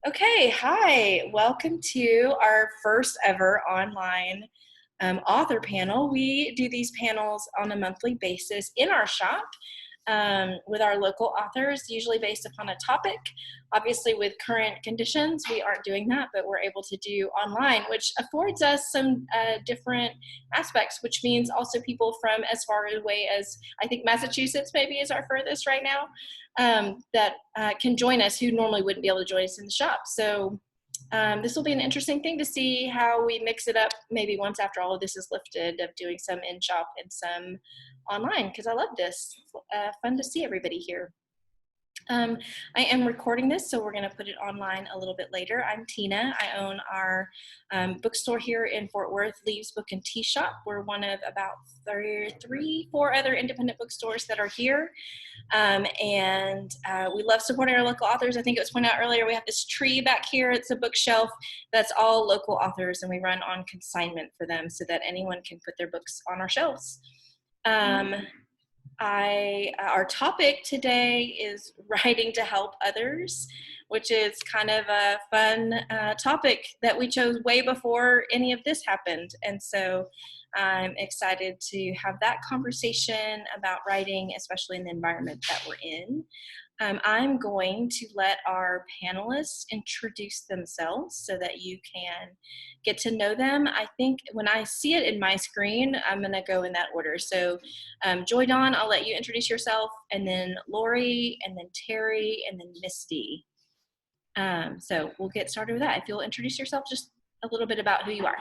Okay, hi. Welcome to our first ever online author panel. We do these panels on a monthly basis in our shop with our local authors, usually based upon a topic. Obviously, with current conditions, we aren't doing that, but we're able to do online, which affords us some different aspects, which means also people from as far away as, I think, Massachusetts maybe is our furthest right now, that can join us who normally wouldn't be able to join us in the shop. So this will be an interesting thing to see how we mix it up maybe once after all of this is lifted, of doing some in-shop and some online, because I love this. Fun to see everybody here. I am recording this, so we're going to put it online a little bit later. I'm Tina. I own our bookstore here in Fort Worth, Leaves Book and Tea Shop. We're one of about 4 other independent bookstores that are here. We love supporting our local authors. I think it was pointed out earlier, we have this tree back here. It's a bookshelf that's all local authors, and we run on consignment for them so that anyone can put their books on our shelves. Our topic today is writing to help others, which is kind of a fun topic that we chose way before any of this happened. And so I'm excited to have that conversation about writing, especially in the environment that we're in. I'm going to let our panelists introduce themselves so that you can get to know them. I think when I see it in my screen, I'm going to go in that order. So Joy Dawn, I'll let you introduce yourself, and then Laurie, and then Terri, and then Misty. So we'll get started with that. If you'll introduce yourself, just a little bit about who you are.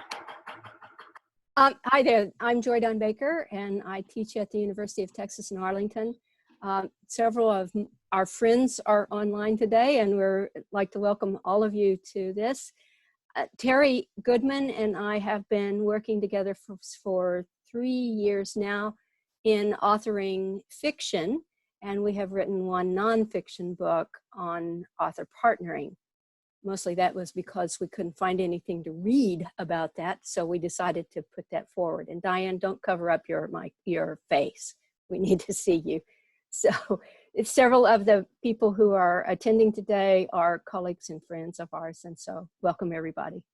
Hi there, I'm Joy Dawn Baker, and I teach at the University of Texas in Arlington. Several of our friends are online today, and we'd like to welcome all of you to this. Terri Goodman and I have been working together for 3 years now in authoring fiction, and we have written one nonfiction book on author partnering. Mostly that was because we couldn't find anything to read about that, so we decided to put that forward. And Diane, don't cover up your face. We need to see you. So several of the people who are attending today are colleagues and friends of ours, and so welcome everybody.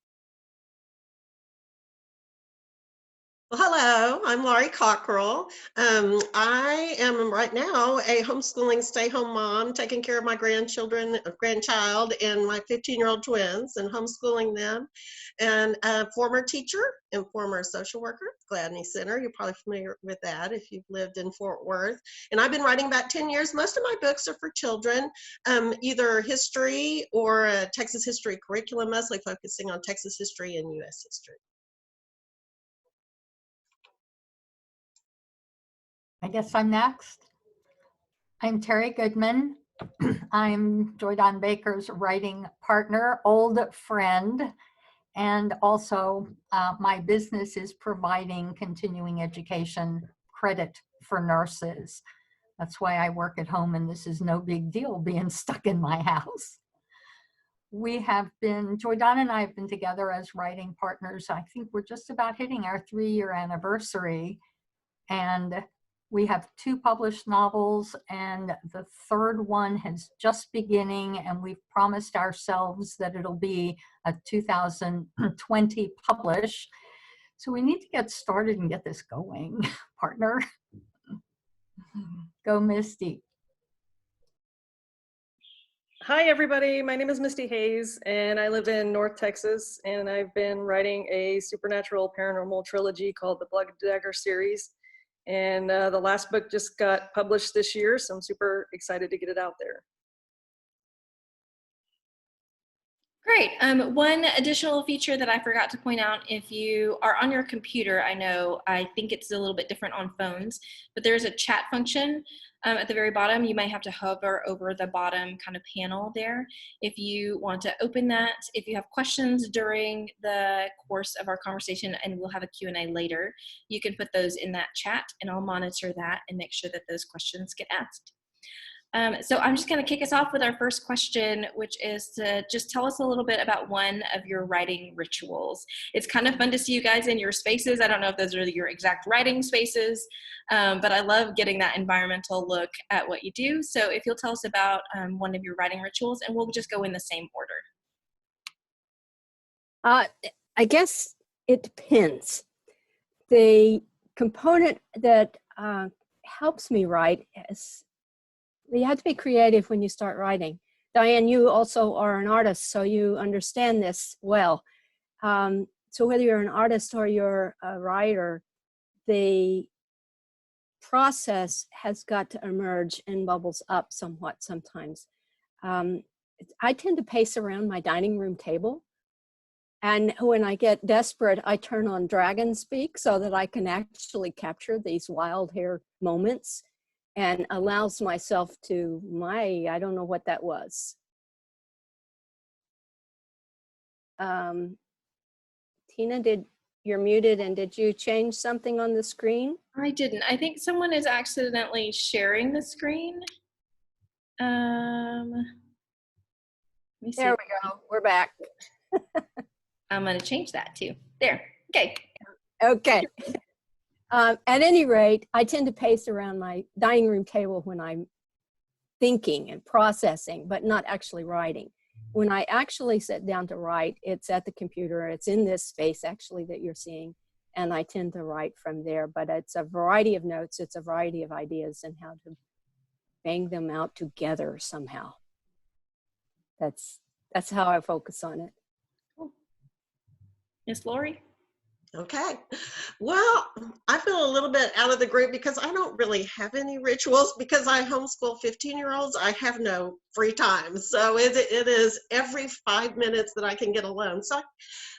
Well, hello, I'm Laurie Cockerell. I am right now a homeschooling stay-home mom, taking care of my grandchild, and my 15-year-old twins, and homeschooling them, and a former teacher and former social worker, Gladney Center. You're probably familiar with that if you've lived in Fort Worth. And I've been writing about 10 years. Most of my books are for children, either history or a Texas history curriculum, mostly focusing on Texas history and U.S. history. I guess I'm next. I'm Terri Goodman. I'm Joy Dawn Baker's writing partner, old friend, and also my business is providing continuing education credit for nurses. That's why I work at home, and this is no big deal being stuck in my house. Joy Dawn and I have been together as writing partners. I think we're just about hitting our 3-year anniversary, and we have 2 published novels, and the 3rd one is just beginning, and we've promised ourselves that it'll be a 2020 publish. So we need to get started and get this going, partner. Go, Misty. Hi, everybody. My name is Misty Hayes, and I live in North Texas, and I've been writing a supernatural paranormal trilogy called the Blood Dagger series. And the last book just got published this year, so I'm super excited to get it out there. Great. One additional feature that I forgot to point out, if you are on your computer, I think it's a little bit different on phones, but there's a chat function at the very bottom. You might have to hover over the bottom kind of panel there. If you want to open that, if you have questions during the course of our conversation, and we'll have a Q&A later, you can put those in that chat, and I'll monitor that and make sure that those questions get asked. So I'm just going to kick us off with our first question, which is to just tell us a little bit about one of your writing rituals. It's kind of fun to see you guys in your spaces. I don't know if those are your exact writing spaces, but I love getting that environmental look at what you do. So if you'll tell us about one of your writing rituals, and we'll just go in the same order. I guess it depends. The component that helps me write is you have to be creative when you start writing. Diane, you also are an artist, so you understand this well. So whether you're an artist or you're a writer, the process has got to emerge and bubbles up somewhat sometimes. I tend to pace around my dining room table. And when I get desperate, I turn on Dragon Speak so that I can actually capture these wild hair moments and allows myself to, I don't know what that was. Tina, you're muted, and did you change something on the screen? I didn't. I think someone is accidentally sharing the screen. Let me see. There we go. We're back. I'm going to change that too. There. Okay. Okay. At any rate, I tend to pace around my dining room table when I'm thinking and processing, but not actually writing. When I actually sit down to write, it's at the computer. It's in this space actually that you're seeing, and I tend to write from there. But it's a variety of notes. It's a variety of ideas and how to bang them out together somehow. That's how I focus on it. Cool. Miss Laurie? Okay. Well, I feel a little bit out of the group because I don't really have any rituals because I homeschool 15-year-olds. I have no free time. So it is every 5 minutes that I can get alone. So I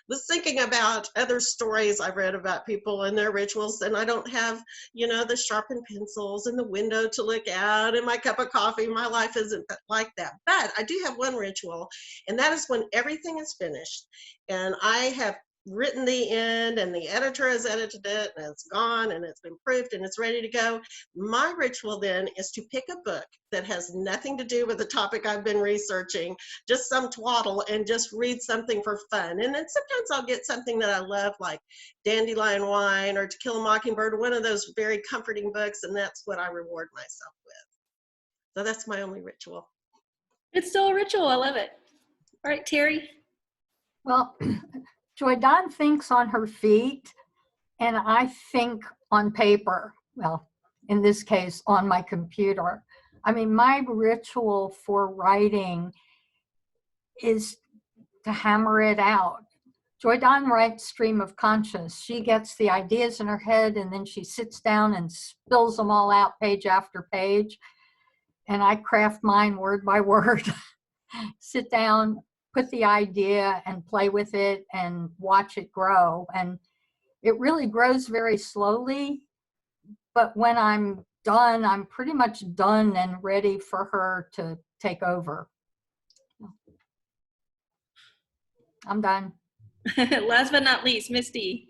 was thinking about other stories I've read about people and their rituals, and I don't have, the sharpened pencils and the window to look out and my cup of coffee. My life isn't like that. But I do have one ritual, and that is when everything is finished and I have written the end and the editor has edited it and it's gone and it's been proofed and it's ready to go. My ritual then is to pick a book that has nothing to do with the topic I've been researching, just some twaddle, and just read something for fun. And then sometimes I'll get something that I love, like Dandelion Wine or To Kill a Mockingbird, one of those very comforting books, and that's what I reward myself with. So that's my only ritual. It's still a ritual. I love it. All right, Terri? Well, Joy Dawn thinks on her feet, and I think on paper. Well, in this case, on my computer. I mean, my ritual for writing is to hammer it out. Joy Dawn writes stream of conscious. She gets the ideas in her head, and then she sits down and spills them all out page after page. And I craft mine word by word. Sit down, put the idea and play with it and watch it grow. And it really grows very slowly, but when I'm done, I'm pretty much done and ready for her to take over. I'm done. Last but not least, Misty.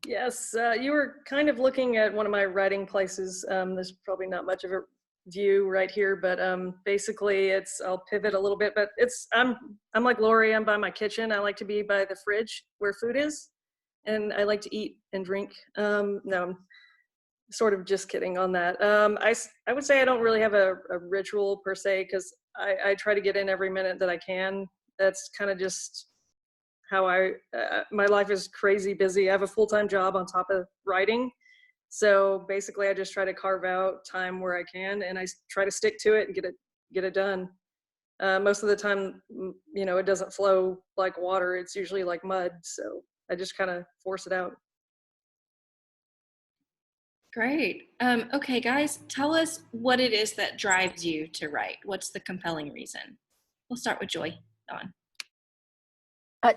Yes, you were kind of looking at one of my writing places. There's probably not much of a view right here, but basically I'll pivot a little bit, but I'm like Laurie. I'm by my kitchen. I like to be by the fridge where food is, and I like to eat and drink. No, I'm sort of just kidding on that. I would say I don't really have a ritual per se, because I try to get in every minute that I can. That's kind of just how my life is crazy busy. I have a full-time job on top of writing. So basically I just try to carve out time where I can, and I try to stick to it and get it done. Most of the time, it doesn't flow like water. It's usually like mud. So I just kind of force it out. Great. Okay, guys, tell us what it is that drives you to write. What's the compelling reason? We'll start with Joy. Dawn.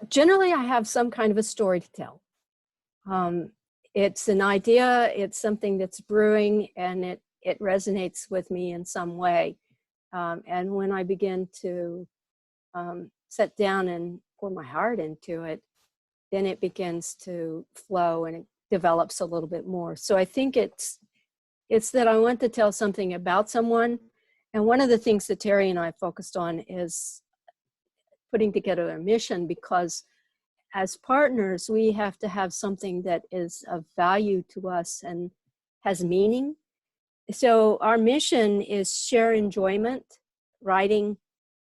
Generally, I have some kind of a story to tell. It's an idea, it's something that's brewing, and it resonates with me in some way. And when I begin to sit down and pour my heart into it, then it begins to flow and it develops a little bit more. So I think it's that I want to tell something about someone. And one of the things that Terri and I focused on is putting together a mission, because as partners, we have to have something that is of value to us and has meaning. So our mission is share enjoyment, writing,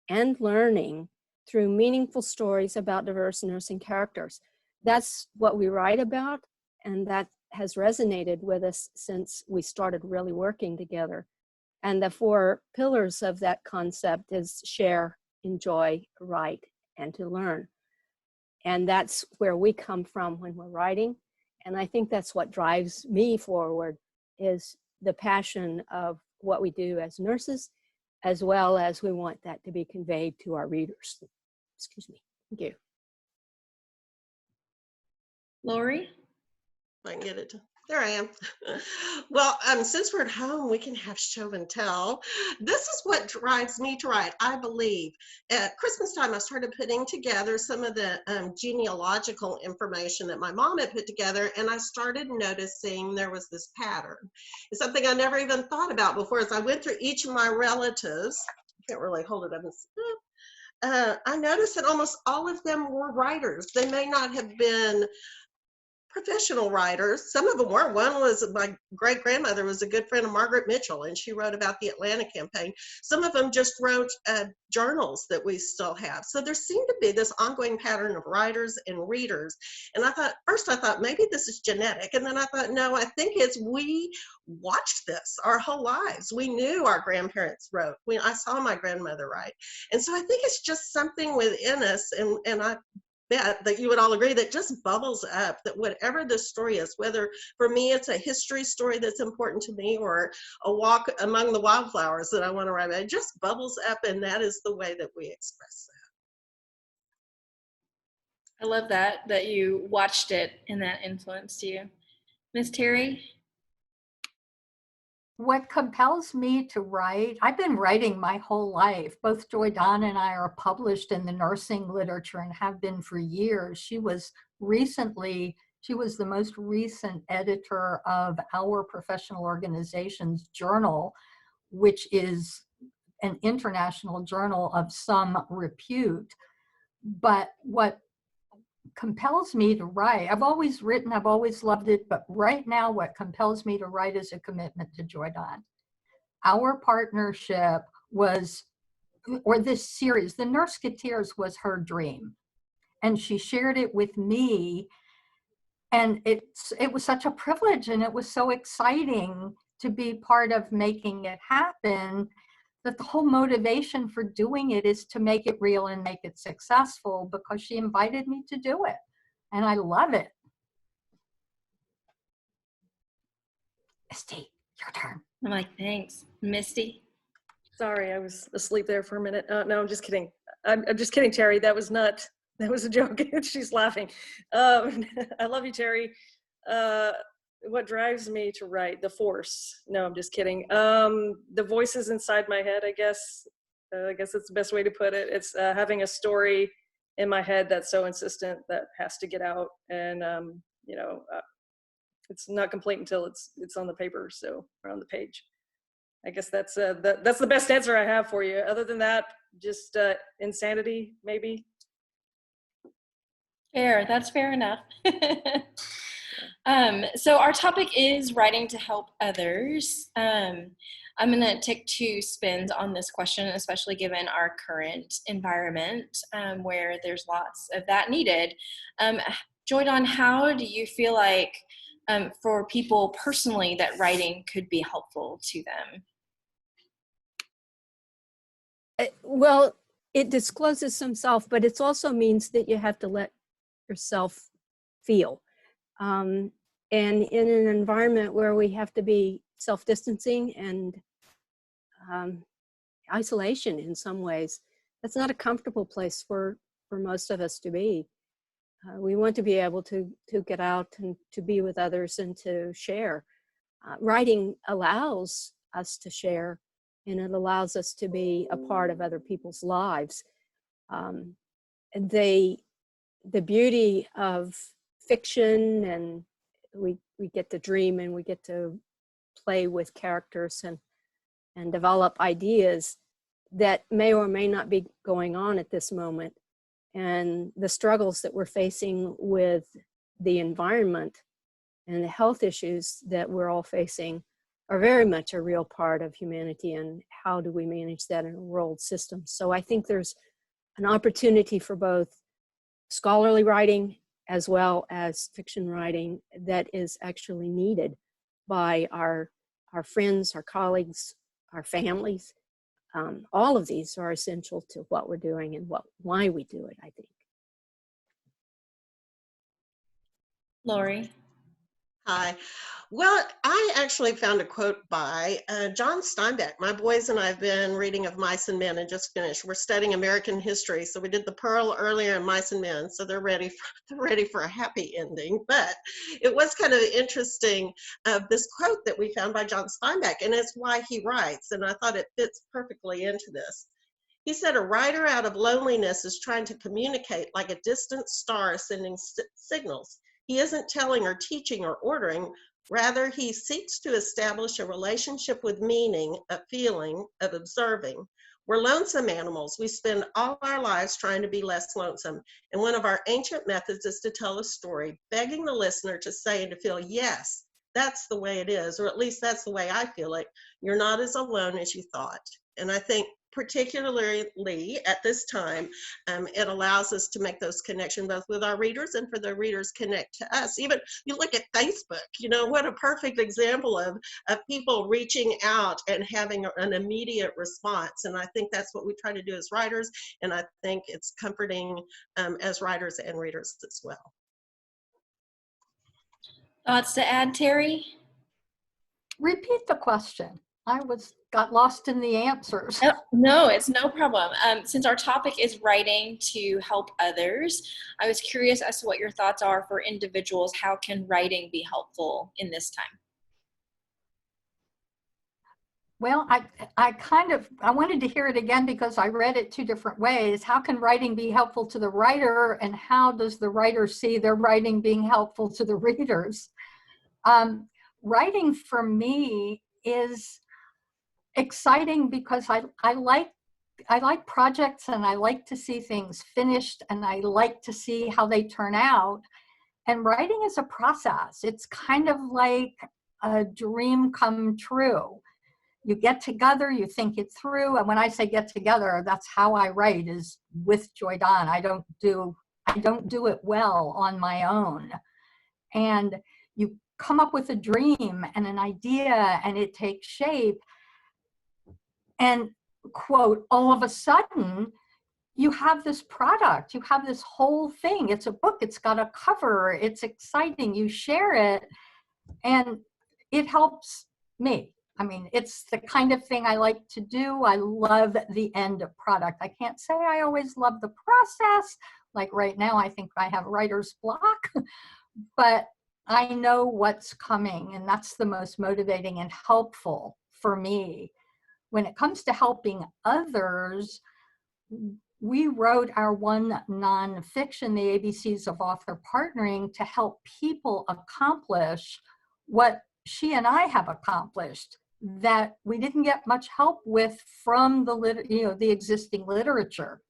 and learning through meaningful stories about diverse nursing characters. That's what we write about, and that has resonated with us since we started really working together. And the 4 pillars of that concept is share, enjoy, write, and to learn. And that's where we come from when we're writing. And I think that's what drives me forward, is the passion of what we do as nurses, as well as we want that to be conveyed to our readers. Excuse me. Thank you. Laurie? I can get it. There I am. Well, since we're at home, we can have show and tell. This is what drives me to write. I believe at Christmas time, I started putting together some of the genealogical information that my mom had put together, and I started noticing there was this pattern. It's something I never even thought about before. As I went through each of my relatives, I can't really hold it up and see. I noticed that almost all of them were writers. They may not have been professional writers. Some of them were. One was my great grandmother was a good friend of Margaret Mitchell, and she wrote about the Atlanta campaign. Some of them just wrote journals that we still have. So there seemed to be this ongoing pattern of writers and readers. And I thought, first I thought maybe this is genetic. And then I thought, no, I think it's we watched this our whole lives. We knew our grandparents wrote. I saw my grandmother write. And so I think it's just something within us. And I bet that you would all agree that just bubbles up, that whatever the story is, whether for me it's a history story that's important to me or a walk among the wildflowers that I want to write about, it just bubbles up, and that is the way that we express that. I love that you watched it and that influenced you. Miss Terri? What compels me to write, I've been writing my whole life. Both Joy Don and I are published in the nursing literature and have been for years. She was the most recent editor of our professional organization's journal, which is an international journal of some repute. But what compels me to write, I've always written, I've always loved it, but right now what compels me to write is a commitment to Joy Don. Our partnership was, or this series, The Nurseketeers was her dream. And she shared it with me. And it was such a privilege, and it was so exciting to be part of making it happen, that the whole motivation for doing it is to make it real and make it successful, because she invited me to do it. And I love it. Misty, your turn. I'm like, thanks. Misty? Sorry, I was asleep there for a minute. No, I'm just kidding. I'm just kidding, Terri. That was a joke. She's laughing. I love you, Terri. What drives me to write? The force. No, I'm just kidding. The voices inside my head, I guess. I guess that's the best way to put it. It's having a story in my head that's so insistent that has to get out, and it's not complete until it's on the paper, so, or on the page. I guess that's the best answer I have for you. Other than that, just insanity, maybe. Fair, that's fair enough. So our topic is writing to help others. I'm gonna take 2 spins on this question, especially given our current environment where there's lots of that needed. Joy Don, how do you feel like for people personally that writing could be helpful to them? Well, it discloses some self, but it also means that you have to let yourself feel. And in an environment where we have to be self-distancing and isolation in some ways, that's not a comfortable place for most of us to be. We want to be able to get out and to be with others and to share. Writing allows us to share, and it allows us to be a part of other people's lives. And the beauty of fiction, and we get to dream and we get to play with characters and develop ideas that may or may not be going on at this moment. And the struggles that we're facing with the environment and the health issues that we're all facing are very much a real part of humanity, and how do we manage that in a world system. So I think there's an opportunity for both scholarly writing as well as fiction writing that is actually needed by our friends, our colleagues, our families. All of these are essential to what we're doing and why we do it, I think. Laurie. Hi. Well, I actually found a quote by John Steinbeck. My boys and I have been reading of Mice and Men and just finished. We're studying American history, so we did the Pearl earlier and Mice and Men, so they're ready for a happy ending. But it was kind of interesting, this quote that we found by John Steinbeck, and it's why he writes, and I thought it fits perfectly into this. He said, "A writer out of loneliness is trying to communicate like a distant star sending signals. He isn't telling or teaching or ordering. Rather, he seeks to establish a relationship with meaning, a feeling of observing. We're lonesome animals. We spend all our lives trying to be less lonesome. And one of our ancient methods is to tell a story, begging the listener to say and to feel, yes, that's the way it is, or at least that's the way I feel it. You're not as alone as you thought." And I think particularly at this time, it allows us to make those connections both with our readers and for the readers connect to us. Even you look at Facebook, what a perfect example of people reaching out and having an immediate response. And I think that's what we try to do as writers. And I think it's comforting as writers and readers as well. Thoughts to add, Terri? Repeat the question. I got lost in the answers. No, it's no problem. Since our topic is writing to help others, I was curious as to what your thoughts are for individuals. How can writing be helpful in this time? Well, I wanted to hear it again because I read it two different ways. How can writing be helpful to the writer, and how does the writer see their writing being helpful to the readers? Writing for me is exciting because I like projects, and I like to see things finished, and I like to see how they turn out. And writing is a process. It's kind of like a dream come true. You get together, you think it through. And when I say get together, that's how I write, is with Joy Don. I don't do it well on my own. And you come up with a dream and an idea, and it takes shape. And quote, all of a sudden, you have this product, you have this whole thing. It's a book, it's got a cover, it's exciting, you share it, and it helps me. I mean, it's the kind of thing I like to do. I love the end product. I can't say I always love the process. Like right now, I think I have writer's block, but I know what's coming, and that's the most motivating and helpful for me. When it comes to helping others, we wrote our one nonfiction, The ABCs of Author Partnering, to help people accomplish what she and I have accomplished that we didn't get much help with from the existing literature.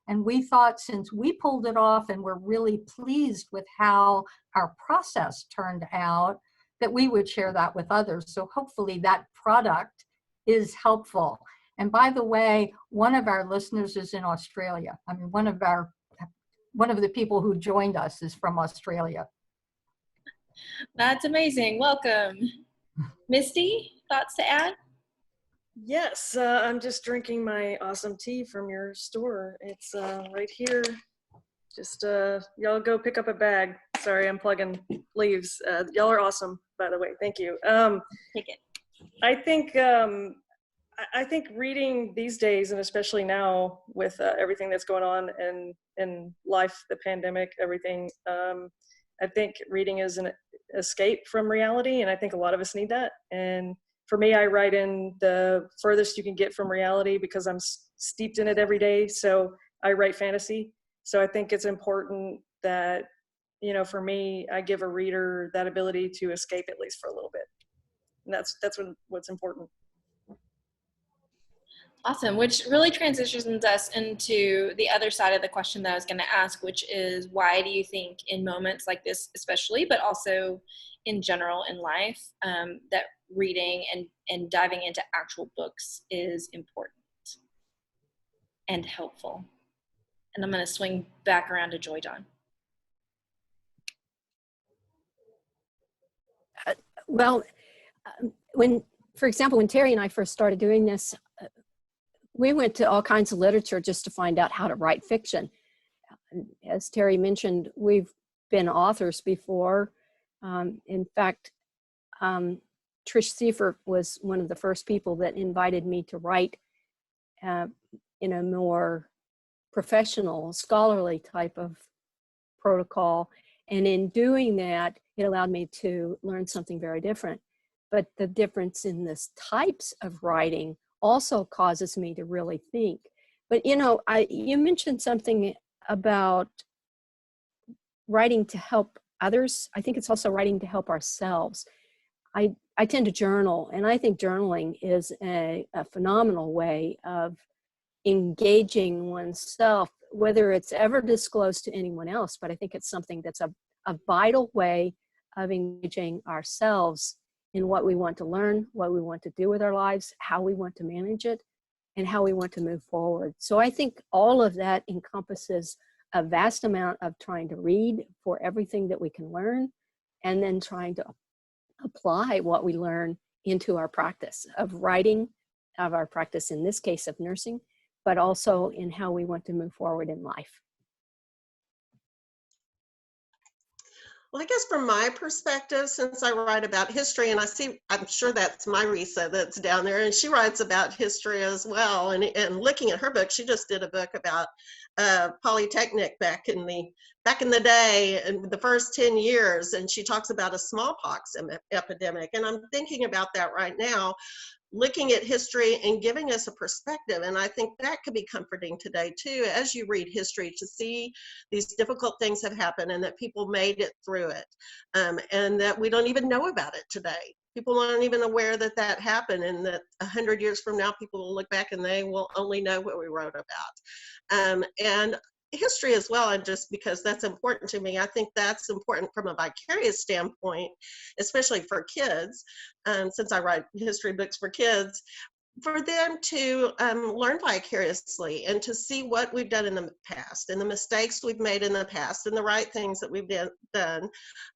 And we thought, since we pulled it off and we're really pleased with how our process turned out, that we would share that with others. So hopefully that product is helpful. And by the way, one of our listeners is in Australia. I mean, one of the people who joined us is from Australia. That's amazing. Welcome. Misty, thoughts to add? Yes, I'm just drinking my awesome tea from your store. It's right here. Just y'all go pick up a bag. Sorry, I'm plugging leaves. Y'all are awesome, by the way. Thank you. Take it. I think reading these days, and especially now with everything that's going on in life, the pandemic, everything, I think reading is an escape from reality, and I think a lot of us need that. And for me, I write in the furthest you can get from reality because I'm steeped in it every day. So I write fantasy. So I think it's important that, for me, I give a reader that ability to escape at least for a little bit. And that's what's important. Awesome, which really transitions us into the other side of the question that I was going to ask, which is, why do you think in moments like this especially, but also in general in life, that reading and diving into actual books is important and helpful? And I'm going to swing back around to Joy Dawn. Well, for example, when Terry and I first started doing this, we went to all kinds of literature just to find out how to write fiction. As Terry mentioned, we've been authors before. In fact, Trish Seifert was one of the first people that invited me to write in a more professional, scholarly type of protocol. And in doing that, it allowed me to learn something very different. But the difference in the types of writing also causes me to really think. But you mentioned something about writing to help others. I think it's also writing to help ourselves. I tend to journal, and I think journaling is a phenomenal way of engaging oneself, whether it's ever disclosed to anyone else, but I think it's something that's a vital way of engaging ourselves in what we want to learn, what we want to do with our lives, how we want to manage it, and how we want to move forward. So I think all of that encompasses a vast amount of trying to read for everything that we can learn, and then trying to apply what we learn into our practice of writing, of our practice in this case of nursing, but also in how we want to move forward in life. Well, I guess from my perspective, since I write about history, and I'm sure that's Marisa that's down there, and she writes about history as well. And looking at her book, she just did a book about Polytechnic back in the day, in the first 10 years, and she talks about a smallpox epidemic. And I'm thinking about that right now, looking at history and giving us a perspective. And I think that could be comforting today too, as you read history, to see these difficult things have happened and that people made it through it, and that we don't even know about it today. People aren't even aware that that happened, and that 100 years from now, people will look back and they will only know what we wrote about. And history as well, and just because that's important to me, I think that's important from a vicarious standpoint, especially for kids, since I write history books for kids, for them to learn vicariously and to see what we've done in the past and the mistakes we've made in the past and the right things that we've done,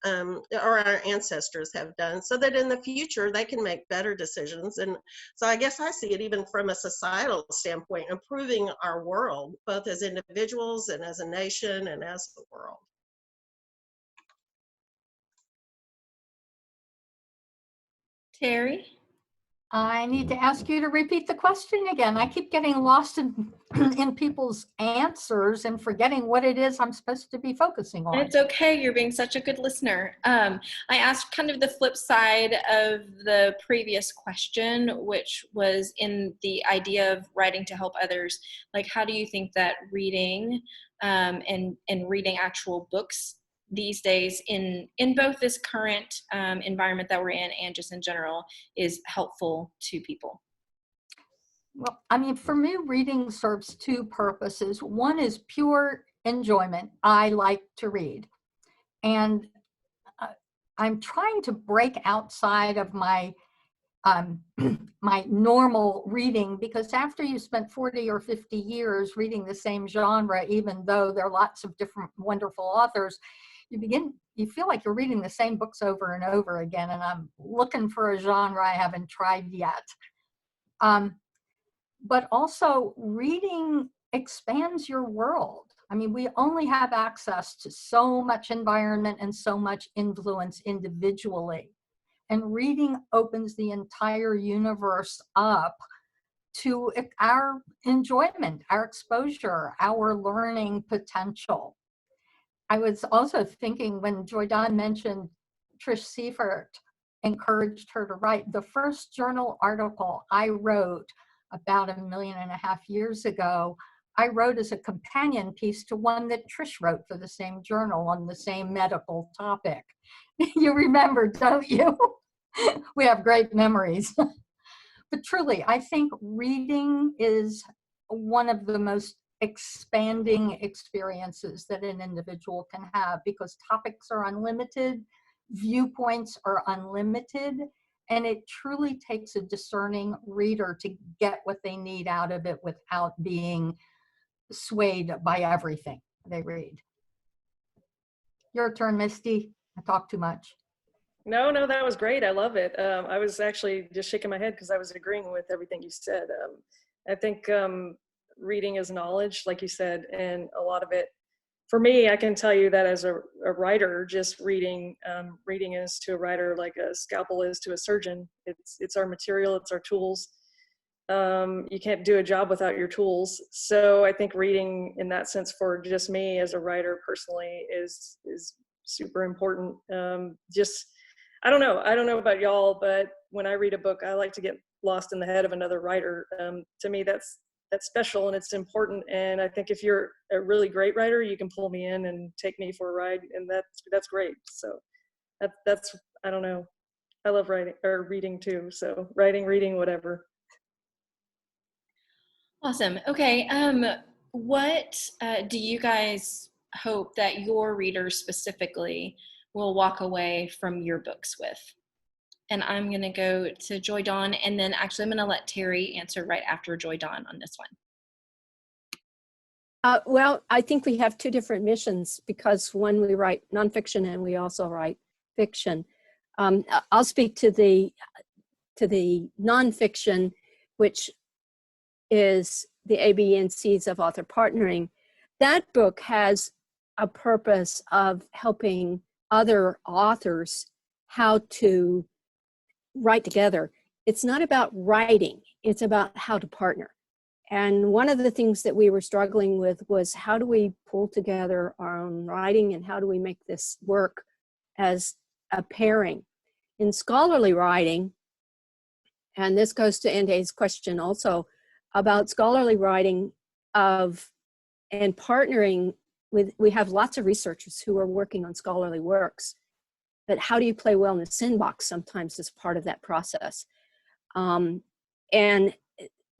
or our ancestors have done, so that in the future they can make better decisions. And so I guess I see it even from a societal standpoint, improving our world, both as individuals and as a nation and as the world. Terry? I need to ask you to repeat the question again. I keep getting lost in people's answers and forgetting what it is I'm supposed to be focusing on. It's okay. You're being such a good listener. I asked kind of the flip side of the previous question, which was in the idea of writing to help others. Like, how do you think that reading and reading actual books these days in both this current environment that we're in and just in general is helpful to people? Well, I mean, for me, reading serves two purposes. One is pure enjoyment. I like to read. And I'm trying to break outside of my my normal reading, because after you spent 40 or 50 years reading the same genre, even though there are lots of different wonderful authors, you feel like you're reading the same books over and over again. And I'm looking for a genre I haven't tried yet. But also, reading expands your world. I mean, we only have access to so much environment and so much influence individually. And reading opens the entire universe up to our enjoyment, our exposure, our learning potential. I was also thinking, when Joy Dawn mentioned Trish Seifert encouraged her to write, the first journal article I wrote about 1.5 million years ago, I wrote as a companion piece to one that Trish wrote for the same journal on the same medical topic. You remember, don't you? We have great memories. But truly, I think reading is one of the most expanding experiences that an individual can have, because topics are unlimited, viewpoints are unlimited, and it truly takes a discerning reader to get what they need out of it without being swayed by everything they read. Your turn, Misty. I talk too much. No, no, that was great. I love it. I was actually just shaking my head because I was agreeing with everything you said. I think reading is knowledge, like you said, and a lot of it, for me, I can tell you that as a writer, just reading is to a writer like a scalpel is to a surgeon. It's our material, it's our tools. You can't do a job without your tools. So I think reading in that sense for just me as a writer personally is super important. I don't know about y'all, but when I read a book, I like to get lost in the head of another writer. To me, that's special and it's important. And I think if you're a really great writer, you can pull me in and take me for a ride, and that's great. So that's I don't know. I love writing or reading too. So writing, reading, whatever. Awesome. Okay. What do you guys hope that your readers specifically will walk away from your books with? And I'm going to go to Joy Dawn, and then actually I'm going to let Terri answer right after Joy Dawn on this one. Well, I think we have two different missions, because one, we write nonfiction and we also write fiction. I'll speak to the nonfiction, which is the A, B, and C's of author partnering. That book has a purpose of helping other authors how to write together. It's not about writing, it's about how to partner. And one of the things that we were struggling with was, how do we pull together our own writing and how do we make this work as a pairing? In scholarly writing, and this goes to Ande's question also about scholarly writing and partnering with, we have lots of researchers who are working on scholarly works, but how do you play well in the sandbox sometimes is part of that process. And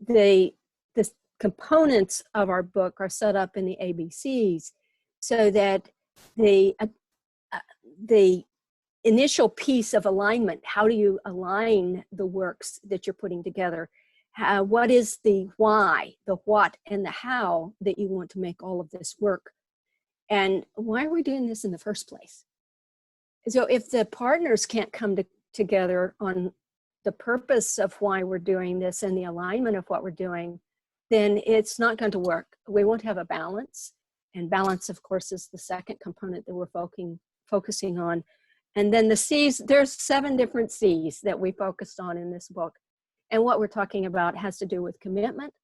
the components of our book are set up in the ABCs so that the initial piece of alignment, how do you align the works that you're putting together? What is the why, the what, and the how that you want to make all of this work? And why are we doing this in the first place? So if the partners can't come together on the purpose of why we're doing this and the alignment of what we're doing, then it's not going to work. We won't have a balance. And balance, of course, is the second component that we're focusing on. And then the C's, there's 7 different C's that we focused on in this book. And what we're talking about has to do with commitment,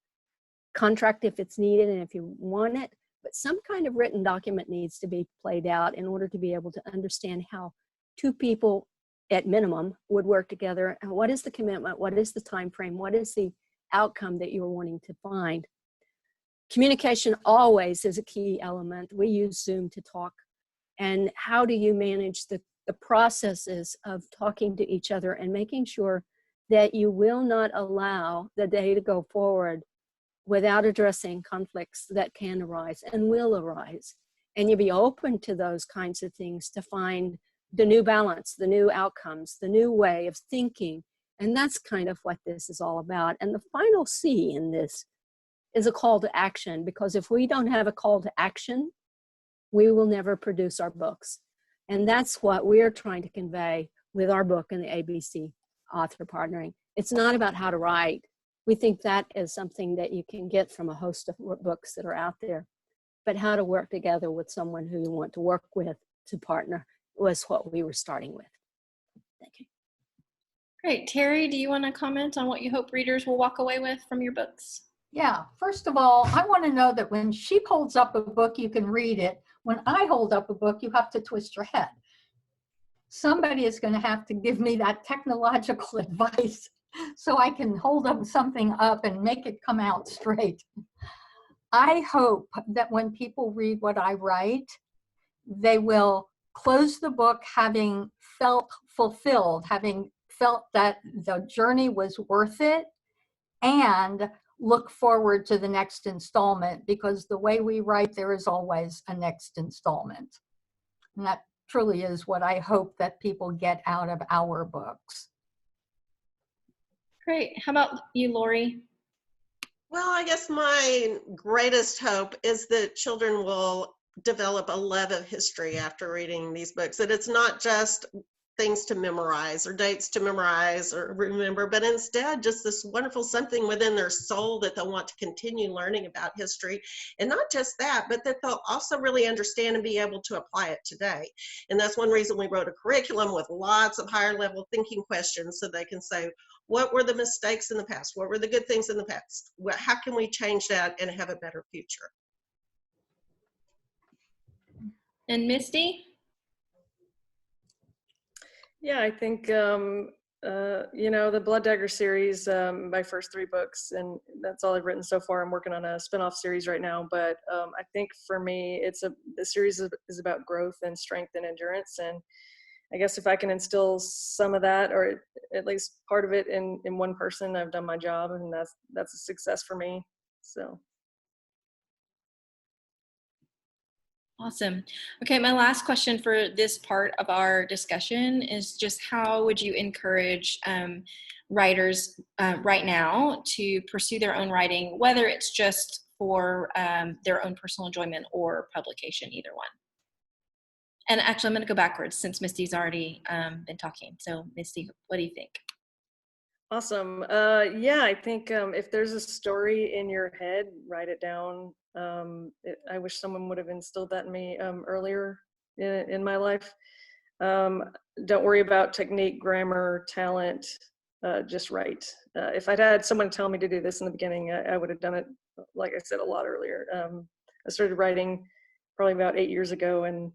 contract if it's needed and if you want it, but some kind of written document needs to be played out in order to be able to understand how 2 people at minimum would work together. And what is the commitment? What is the time frame? What is the outcome that you're wanting to find? Communication always is a key element. We use Zoom to talk. And how do you manage the processes of talking to each other and making sure that you will not allow the day to go forward without addressing conflicts that can arise and will arise. And you be open to those kinds of things to find the new balance, the new outcomes, the new way of thinking. And that's kind of what this is all about. And the final C in this is a call to action, because if we don't have a call to action, we will never produce our books. And that's what we're trying to convey with our book and the ABC author partnering. It's not about how to write. We think that is something that you can get from a host of books that are out there. But how to work together with someone who you want to work with to partner was what we were starting with. Thank you. Great. Terri, do you want to comment on what you hope readers will walk away with from your books? Yeah, first of all, I want to know that when she holds up a book, you can read it. When I hold up a book, you have to twist your head. Somebody is going to have to give me that technological advice so I can hold up something up and make it come out straight. I hope that when people read what I write, they will close the book having felt fulfilled, having felt that the journey was worth it, and look forward to the next installment, because the way we write, there is always a next installment. And that truly is what I hope that people get out of our books. Great. How about you, Laurie? Well, I guess my greatest hope is that children will develop a love of history after reading these books. That it's not just things to memorize or dates to memorize or remember, but instead just this wonderful something within their soul that they'll want to continue learning about history. And not just that, but that they'll also really understand and be able to apply it today. And that's one reason we wrote a curriculum with lots of higher level thinking questions so they can say, what were the mistakes in the past? What were the good things in the past? How can we change that and have a better future? And Misty? Yeah, I think, the Blood Dagger series, my first 3 books, and that's all I've written so far. I'm working on a spinoff series right now, but I think for me, the series is about growth and strength and endurance. And I guess if I can instill some of that, or at least part of it in one person, I've done my job, and that's a success for me. So. Awesome. Okay, my last question for this part of our discussion is just how would you encourage writers right now to pursue their own writing, whether it's just for their own personal enjoyment or publication, either one? And actually, I'm going to go backwards since Misty's already been talking. So, Misty, what do you think? Awesome. Yeah, I think if there's a story in your head, write it down. I wish someone would have instilled that in me earlier in my life. Don't worry about technique, grammar, talent, just write. If I'd had someone tell me to do this in the beginning, I would have done it, like I said, a lot earlier. I started writing probably about 8 years ago, and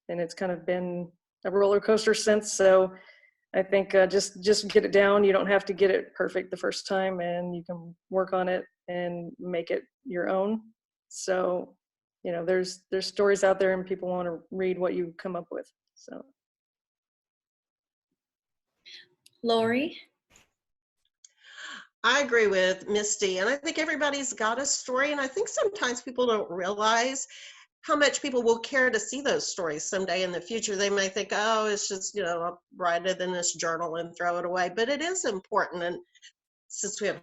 it's kind of been a roller coaster since. So I think just get it down. You don't have to get it perfect the first time, and you can work on it and make it your own. So, there's stories out there, and people want to read what you come up with. So, Laurie? I agree with Misty, and I think everybody's got a story, and I think sometimes people don't realize how much people will care to see those stories someday in the future. They may think, oh, it's just, I'll write it in this journal and throw it away, but it is important. And since we have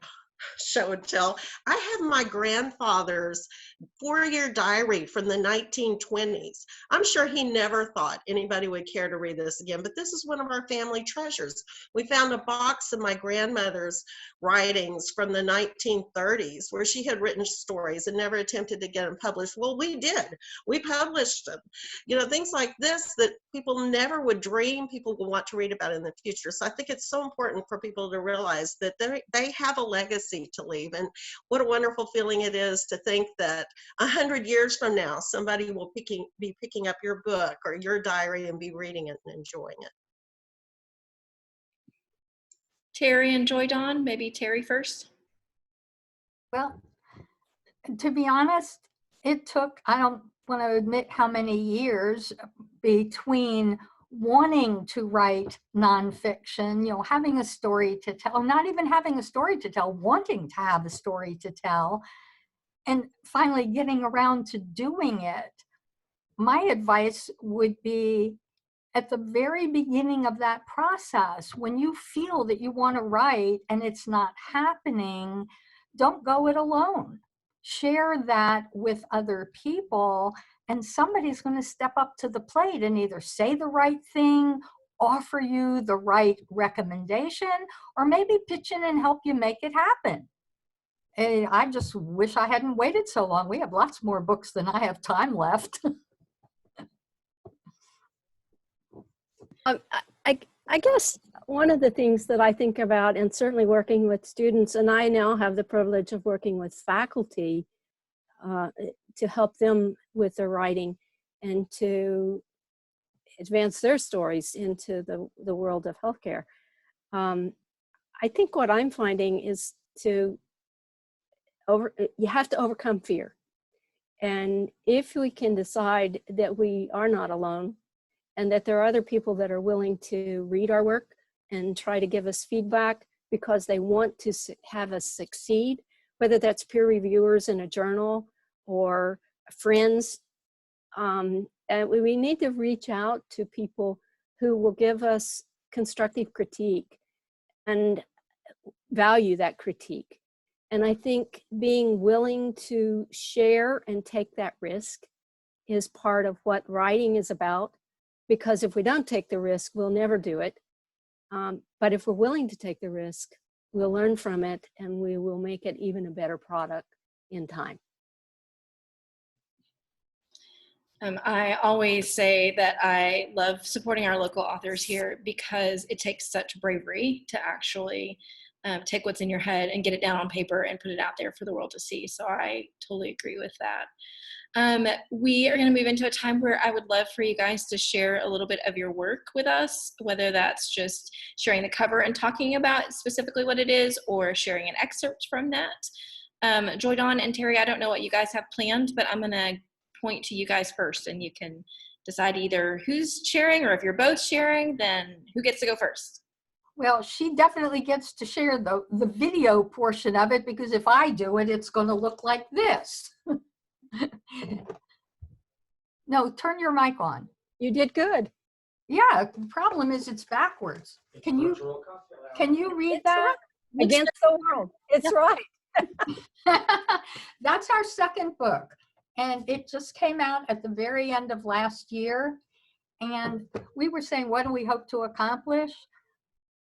show and tell, I have my grandfather's 4-year diary from the 1920s. I'm sure he never thought anybody would care to read this again, but this is one of our family treasures. We found a box of my grandmother's writings from the 1930s where she had written stories and never attempted to get them published. Well, we did. We published them. Things like this that people never would dream people will want to read about in the future. So I think it's so important for people to realize that they have a legacy to leave. And what a wonderful feeling it is to think that 100 years from now, somebody will be picking up your book or your diary and be reading it and enjoying it. Terri and Joy Dawn, maybe Terri first. Well, to be honest, it took, I don't want to admit how many years between wanting to write nonfiction, having a story to tell, not even having a story to tell, wanting to have a story to tell, and finally getting around to doing it. My advice would be at the very beginning of that process, when you feel that you want to write and it's not happening, don't go it alone. Share that with other people, and somebody's going to step up to the plate and either say the right thing, offer you the right recommendation, or maybe pitch in and help you make it happen. And I just wish I hadn't waited so long. We have lots more books than I have time left. I guess one of the things that I think about, and certainly working with students, and I now have the privilege of working with faculty to help them with their writing and to advance their stories into the world of healthcare. I think what I'm finding is you have to overcome fear. And if we can decide that we are not alone, and that there are other people that are willing to read our work and try to give us feedback because they want to have us succeed, whether that's peer reviewers in a journal or friends. And we need to reach out to people who will give us constructive critique and value that critique. And I think being willing to share and take that risk is part of what writing is about, because if we don't take the risk, we'll never do it. But if we're willing to take the risk, we'll learn from it and we will make it even a better product in time. I always say that I love supporting our local authors here because it takes such bravery to actually take what's in your head and get it down on paper and put it out there for the world to see. So I totally agree with that. We are going to move into a time where I would love for you guys to share a little bit of your work with us, whether that's just sharing the cover and talking about specifically what it is, or sharing an excerpt from that. Joy Dawn and Terri, I don't know what you guys have planned, but I'm going to point to you guys first, and you can decide either who's sharing, or if you're both sharing, then who gets to go first? Well, she definitely gets to share the video portion of it, because if I do it, it's going to look like this. No, turn your mic on. You did good. Yeah, the problem is it's backwards. Can you read that? Against the world. It's right. That's our second book. And it just came out at the very end of last year. And we were saying, what do we hope to accomplish?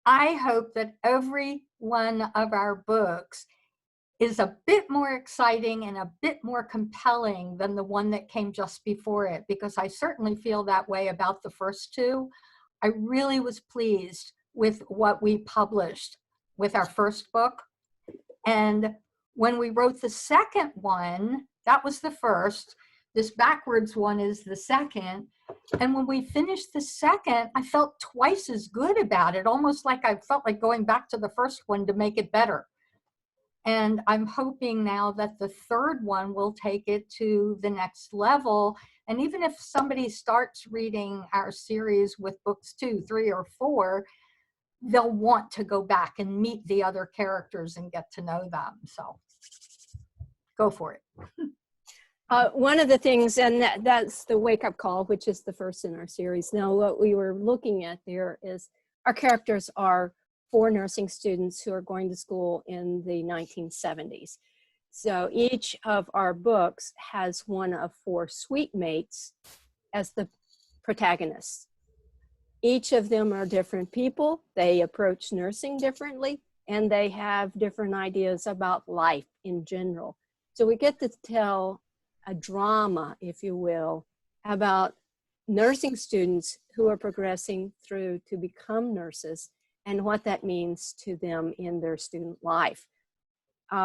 I hope that every one of our books is a bit more exciting and a bit more compelling than the one that came just before it, because I certainly feel that way about the first two. I really was pleased with what we published with our first book. And when we wrote the second one, that was the first. This backwards one is the second. And when we finished the second, I felt twice as good about it, almost like I felt like going back to the first one to make it better. And I'm hoping now that the third one will take it to the next level. And even if somebody starts reading our series with books 2, 3, or 4, they'll want to go back and meet the other characters and get to know them. So go for it. One of the things, and that's the wake-up call, which is the first in our series. Now, what we were looking at there is our characters are 4 nursing students who are going to school in the 1970s. So each of our books has one of 4 suite mates as the protagonists. Each of them are different people. They approach nursing differently, and they have different ideas about life in general. So we get to tell a drama, if you will, about nursing students who are progressing through to become nurses and what that means to them in their student life.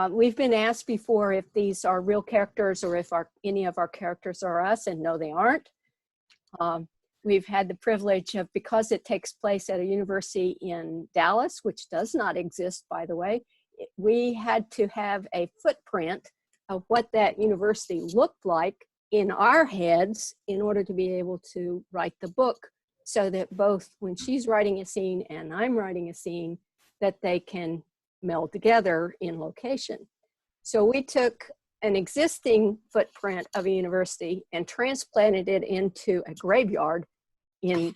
We've been asked before if these are real characters or if any of our characters are us, and no, they aren't. We've had the privilege of, because it takes place at a university in Dallas, which does not exist, by the way, we had to have a footprint of what that university looked like in our heads in order to be able to write the book, so that both when she's writing a scene and I'm writing a scene, that they can meld together in location. So we took an existing footprint of a university and transplanted it into a graveyard in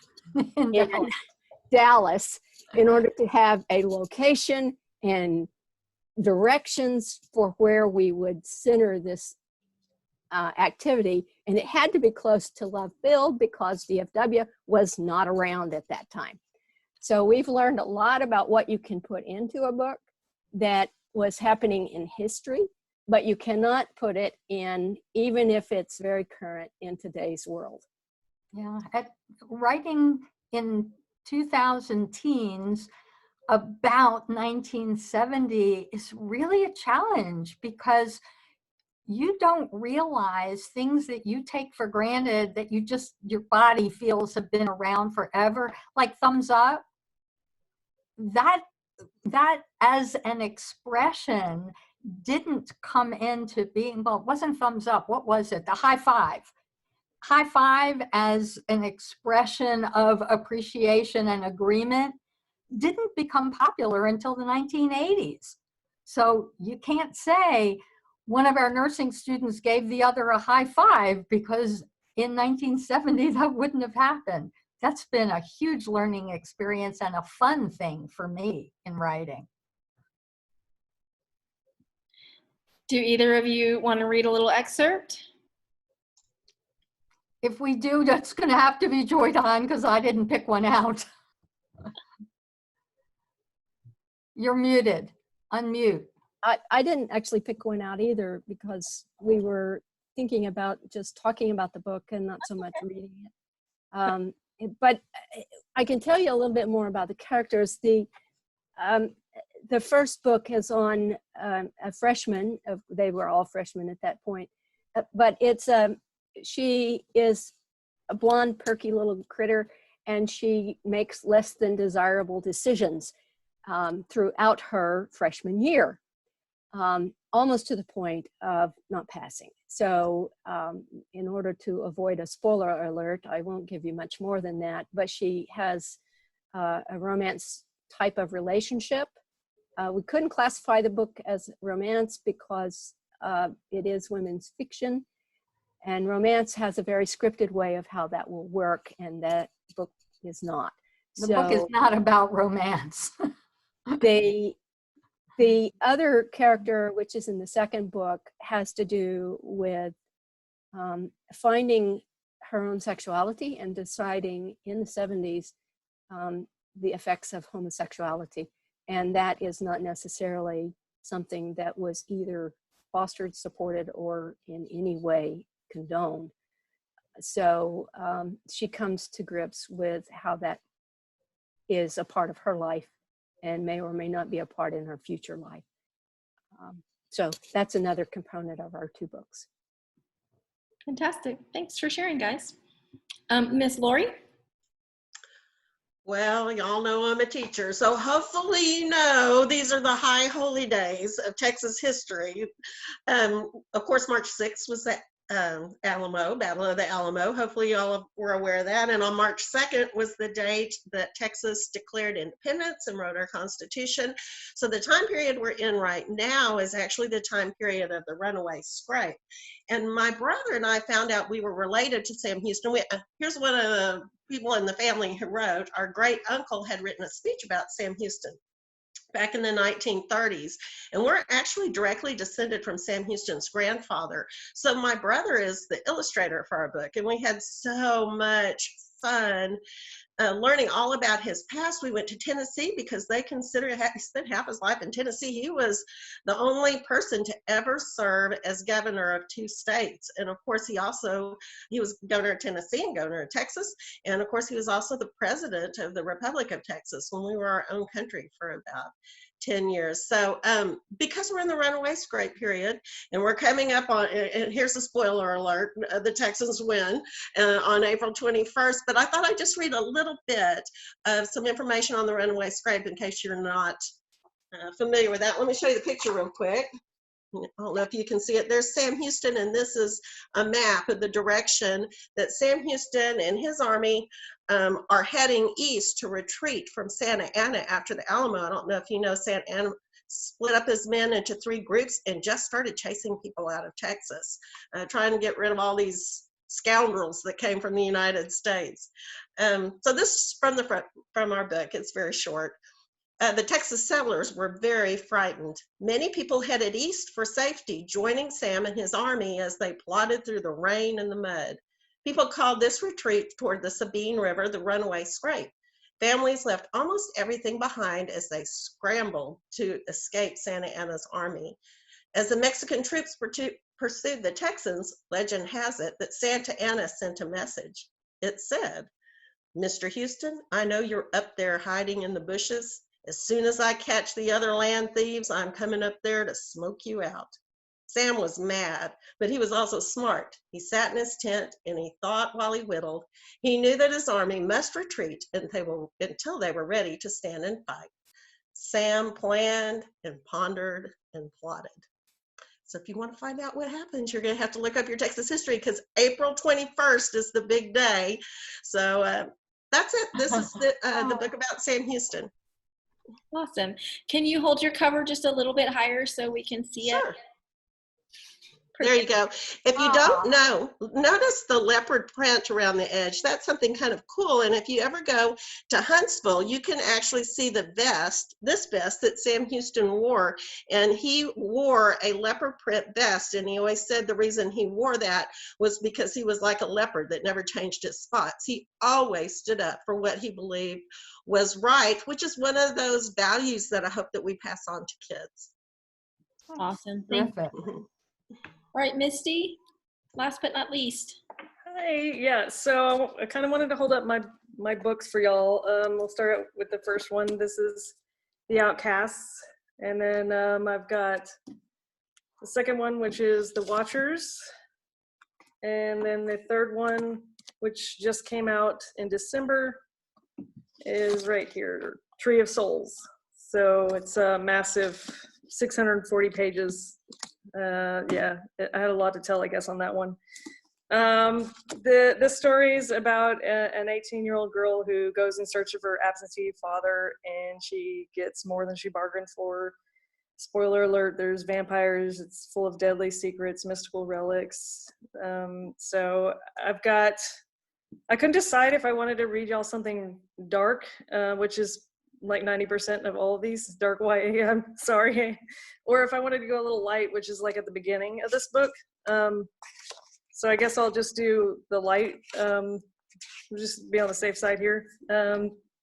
Dallas in order to have a location and directions for where we would center this activity. And it had to be close to Love Field because DFW was not around at that time. So we've learned a lot about what you can put into a book that was happening in history, but you cannot put it in, even if it's very current, in today's world. Yeah, writing in 2000 teens about 1970 is really a challenge, because you don't realize things that you take for granted, that your body feels have been around forever, like thumbs up. That as an expression didn't come into being, well, it wasn't thumbs up. What was it? The high five. High five as an expression of appreciation and agreement didn't become popular until the 1980s. So you can't say one of our nursing students gave the other a high five, because in 1970 that wouldn't have happened. That's been a huge learning experience and a fun thing for me in writing. Do either of you want to read a little excerpt? If we do, that's going to have to be Joy Don because I didn't pick one out. You're muted. Unmute. I didn't actually pick one out either because we were thinking about just talking about the book and not so much reading it. But I can tell you a little bit more about the characters. The first book is on a freshman. They were all freshmen at that point. But it's she is a blonde, perky little critter, and she makes less than desirable decisions throughout her freshman year, almost to the point of not passing. So in order to avoid a spoiler alert, I won't give you much more than that, but she has a romance type of relationship. We couldn't classify the book as romance because it is women's fiction, and romance has a very scripted way of how that will work, and that book is not. The book is not about romance. The other character, which is in the second book, has to do with finding her own sexuality and deciding in the 70s the effects of homosexuality. And that is not necessarily something that was either fostered, supported, or in any way condoned. So she comes to grips with how that is a part of her life and may or may not be a part in her future life. So that's another component of our two books. Fantastic. Thanks for sharing, guys. Miss Laurie? Well, y'all know I'm a teacher, so hopefully you know these are the high holy days of Texas history. Of course, March 6th was the Alamo, Battle of the Alamo. Hopefully y'all were aware of that. And on March 2nd was the date that Texas declared independence and wrote our Constitution. So the time period we're in right now is actually the time period of the runaway scrape. And my brother and I found out we were related to Sam Houston. Here's one of the people in the family who wrote. Our great uncle had written a speech about Sam Houston back in the 1930s. And we're actually directly descended from Sam Houston's grandfather. So my brother is the illustrator for our book. And we had so much fun learning all about his past. We went to Tennessee because they consider he spent half his life in Tennessee. He was the only person to ever serve as governor of two states. And of course, he was governor of Tennessee and governor of Texas. And of course, he was also the president of the Republic of Texas when we were our own country for about 10 years. So because we're in the runaway scrape period and we're coming up on, and here's a spoiler alert, the Texans win on April 21st, but I thought I'd just read a little bit of some information on the runaway scrape in case you're not familiar with that. Let me show you the picture real quick. I don't know if you can see it. There's Sam Houston, and this is a map of the direction that Sam Houston and his army are heading east to retreat from Santa Anna after the Alamo. I don't know if you know, Santa Anna split up his men into 3 groups and just started chasing people out of Texas, trying to get rid of all these scoundrels that came from the United States. So this is from our book. It's very short. The Texas settlers were very frightened. Many people headed east for safety, joining Sam and his army as they plodded through the rain and the mud. People called this retreat toward the Sabine River the runaway scrape. Families left almost everything behind as they scrambled to escape Santa Anna's army. As the Mexican troops pursued the Texans, legend has it that Santa Anna sent a message. It said, "Mr. Houston, I know you're up there hiding in the bushes. As soon as I catch the other land thieves, I'm coming up there to smoke you out." Sam was mad, but he was also smart. He sat in his tent and he thought while he whittled. He knew that his army must retreat until they were ready to stand and fight. Sam planned and pondered and plotted. So if you want to find out what happens, you're going to have to look up your Texas history because April 21st is the big day. So that's it. This is the book about Sam Houston. Awesome. Can you hold your cover just a little bit higher so we can see it? Sure. There you go. If you Aw. don't know, notice the leopard print around the edge. That's something kind of cool. And if you ever go to Huntsville, you can actually see the vest, this vest that Sam Houston wore. And he wore a leopard print vest. And he always said the reason he wore that was because he was like a leopard that never changed his spots. He always stood up for what he believed was right, which is one of those values that I hope that we pass on to kids. Awesome. Thank you. Terrific. All right, Misty, last but not least. Hi, yeah, so I kind of wanted to hold up my books for y'all. We'll start out with the first one. This is The Outcasts. And then I've got the second one, which is The Watchers. And then the third one, which just came out in December, is right here, Tree of Souls. So it's a massive 640 pages. Yeah, I had a lot to tell, I guess, on that one. The story is about an 18-year-old girl who goes in search of her absentee father, and she gets more than she bargained for. Spoiler alert, there's vampires, it's full of deadly secrets, mystical relics. So I couldn't decide if I wanted to read y'all something dark, which is like 90% of all of these, dark YA, I'm sorry, or if I wanted to go a little light, which is like at the beginning of this book. So I guess I'll just do the light, just be on the safe side here.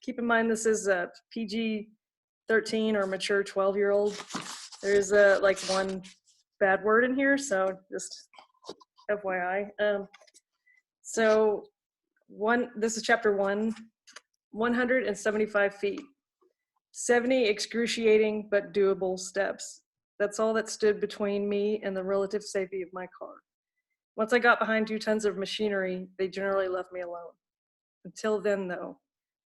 Keep in mind this is a PG-13 or mature 12-year-old. There's like one bad word in here, so just FYI. So this is chapter 1, 175 feet. 70 excruciating but doable steps. That's all that stood between me and the relative safety of my car. Once I got behind 2 tons of machinery, they generally left me alone. Until then, though,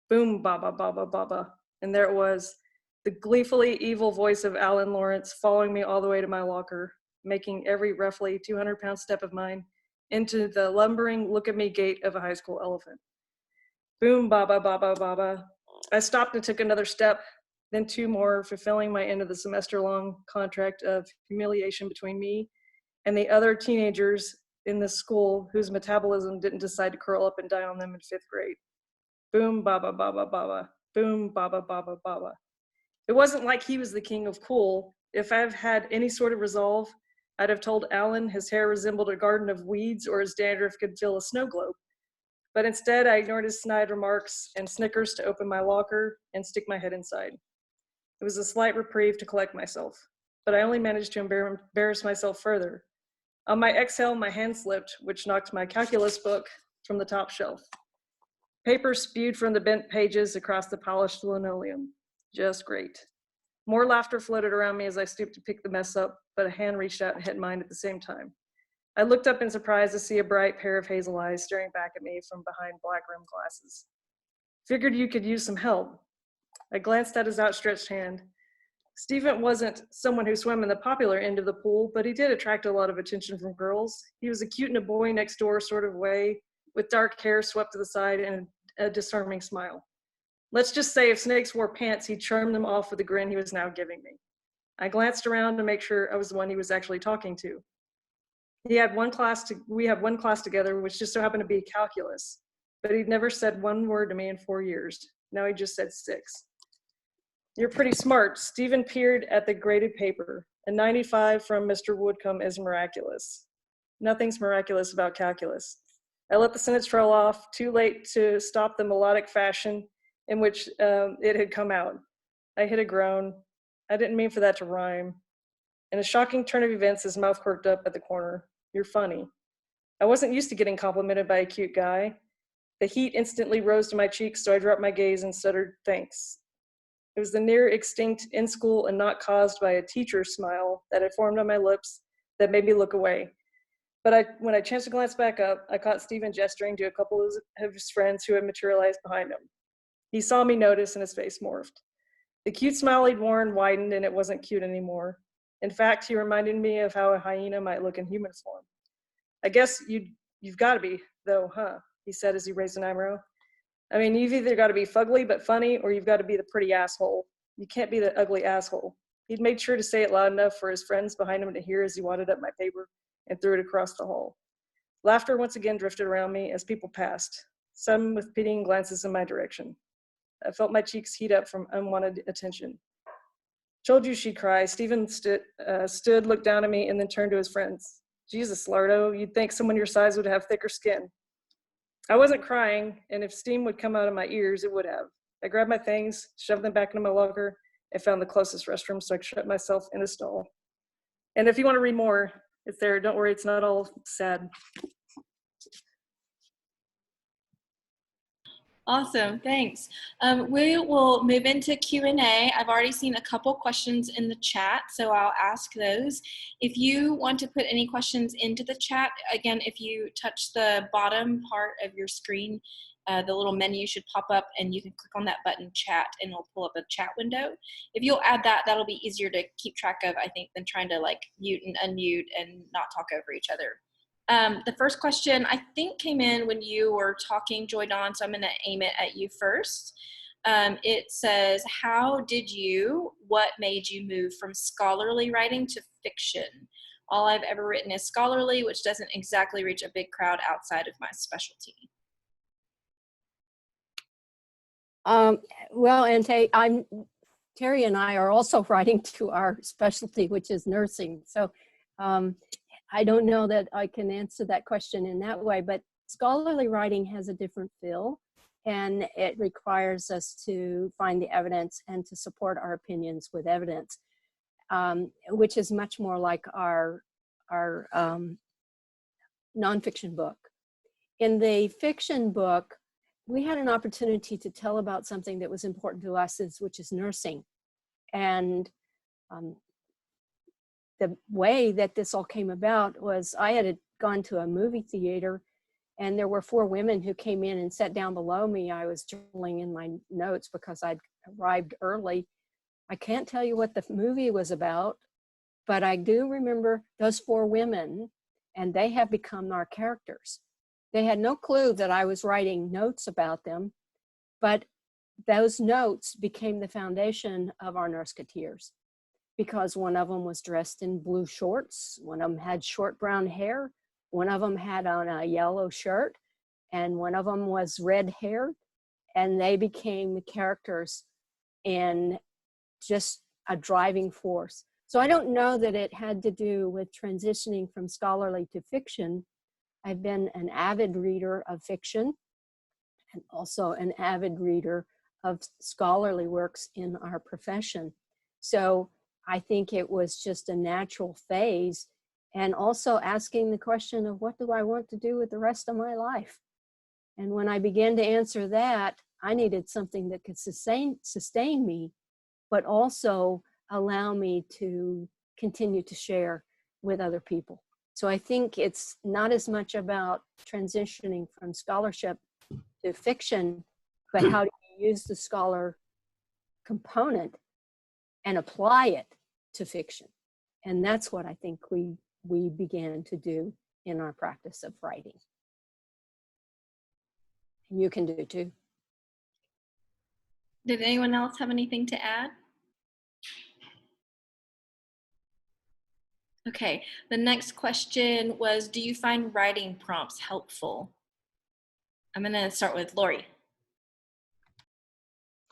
boom, baba, baba, baba. And there it was, the gleefully evil voice of Alan Lawrence following me all the way to my locker, making every roughly 200-pound step of mine into the lumbering look-at-me gait of a high school elephant. Boom, baba, baba, baba. I stopped and took another step, then 2 more, fulfilling my end of the semester-long contract of humiliation between me and the other teenagers in the school whose metabolism didn't decide to curl up and die on them in 5th grade. Boom, baba, baba, baba. Boom, baba, baba, baba. It wasn't like he was the king of cool. If I've had any sort of resolve, I'd have told Alan his hair resembled a garden of weeds or his dandruff could fill a snow globe. But instead, I ignored his snide remarks and snickers to open my locker and stick my head inside. It was a slight reprieve to collect myself, but I only managed to embarrass myself further. On my exhale, my hand slipped, which knocked my calculus book from the top shelf. Paper spewed from the bent pages across the polished linoleum. Just great. More laughter floated around me as I stooped to pick the mess up, but a hand reached out and hit mine at the same time. I looked up in surprise to see a bright pair of hazel eyes staring back at me from behind black-rimmed glasses. Figured you could use some help. I glanced at his outstretched hand. Stephen wasn't someone who swam in the popular end of the pool, but he did attract a lot of attention from girls. He was a cute and a boy next door sort of way, with dark hair swept to the side and a disarming smile. Let's just say if snakes wore pants, he'd charm them off with the grin he was now giving me. I glanced around to make sure I was the one he was actually talking to. We have one class together, which just so happened to be calculus, but he'd never said one word to me in 4 years. Now he just said 6. You're pretty smart. Stephen peered at the graded paper. A 95 from Mr. Woodcombe is miraculous. Nothing's miraculous about calculus. I let the sentence trail off, too late to stop the melodic fashion in which it had come out. I hit a groan. I didn't mean for that to rhyme. In a shocking turn of events, his mouth quirked up at the corner. You're funny. I wasn't used to getting complimented by a cute guy. The heat instantly rose to my cheeks, so I dropped my gaze and stuttered, thanks. It was the near extinct in school and not caused by a teacher's smile that had formed on my lips that made me look away. But when I chanced to glance back up, I caught Stephen gesturing to a couple of his friends who had materialized behind him. He saw me notice and his face morphed. The cute smile he'd worn widened and it wasn't cute anymore. In fact, he reminded me of how a hyena might look in human form. I guess you've got to be, though, huh? He said as he raised an eyebrow. I mean, you've either got to be fugly but funny, or you've got to be the pretty asshole. You can't be the ugly asshole. He'd made sure to say it loud enough for his friends behind him to hear as he wadded up my paper. and threw it across the hall. Laughter once again drifted around me as people passed, some with pitying glances in my direction. I felt my cheeks heat up from unwanted attention. Told you she'd cry. Stephen stood, looked down at me, and then turned to his friends. Jesus, Lardo, you'd think someone your size would have thicker skin. I wasn't crying, and if steam would come out of my ears, it would have. I grabbed my things, shoved them back into my locker, and found the closest restroom, so I shut myself in a stall. And if you want to read more, it's there. Don't worry, it's not all sad. Awesome, thanks. We will move into Q&A. I've already seen a couple questions in the chat, so I'll ask those. If you want to put any questions into the chat, again, if you touch the bottom part of your screen, the little menu should pop up and you can click on that button chat and it'll pull up a chat window. If you'll add that, that'll be easier to keep track of, I think, than trying to like mute and unmute and not talk over each other. The first question I think came in when you were talking, Joy Dawn, so I'm gonna aim it at you first. It says, what made you move from scholarly writing to fiction? All I've ever written is scholarly, which doesn't exactly reach a big crowd outside of my specialty. Well, and Terri and I are also writing to our specialty, which is nursing. So I don't know that I can answer that question in that way, but scholarly writing has a different feel, and it requires us to find the evidence and to support our opinions with evidence, which is much more like our nonfiction book. In the fiction book, we had an opportunity to tell about something that was important to us, which is nursing. And the way that this all came about was I had gone to a movie theater and there were 4 women who came in and sat down below me. I was journaling in my notes because I'd arrived early. I can't tell you what the movie was about, but I do remember those 4 women, and they have become our characters. They had no clue that I was writing notes about them, but those notes became the foundation of our Nurseketeers, because one of them was dressed in blue shorts, one of them had short brown hair, one of them had on a yellow shirt, and one of them was red haired, and they became the characters in just a driving force. So I don't know that it had to do with transitioning from scholarly to fiction. I've been an avid reader of fiction and also an avid reader of scholarly works in our profession. So I think it was just a natural phase, and also asking the question of what do I want to do with the rest of my life? And when I began to answer that, I needed something that could sustain me, but also allow me to continue to share with other people. So I think it's not as much about transitioning from scholarship to fiction, but how do you use the scholar component and apply it to fiction. And that's what I think we began to do in our practice of writing. And you can do too. Did anyone else have anything to add? Okay, the next question was, do you find writing prompts helpful? I'm gonna start with Laurie.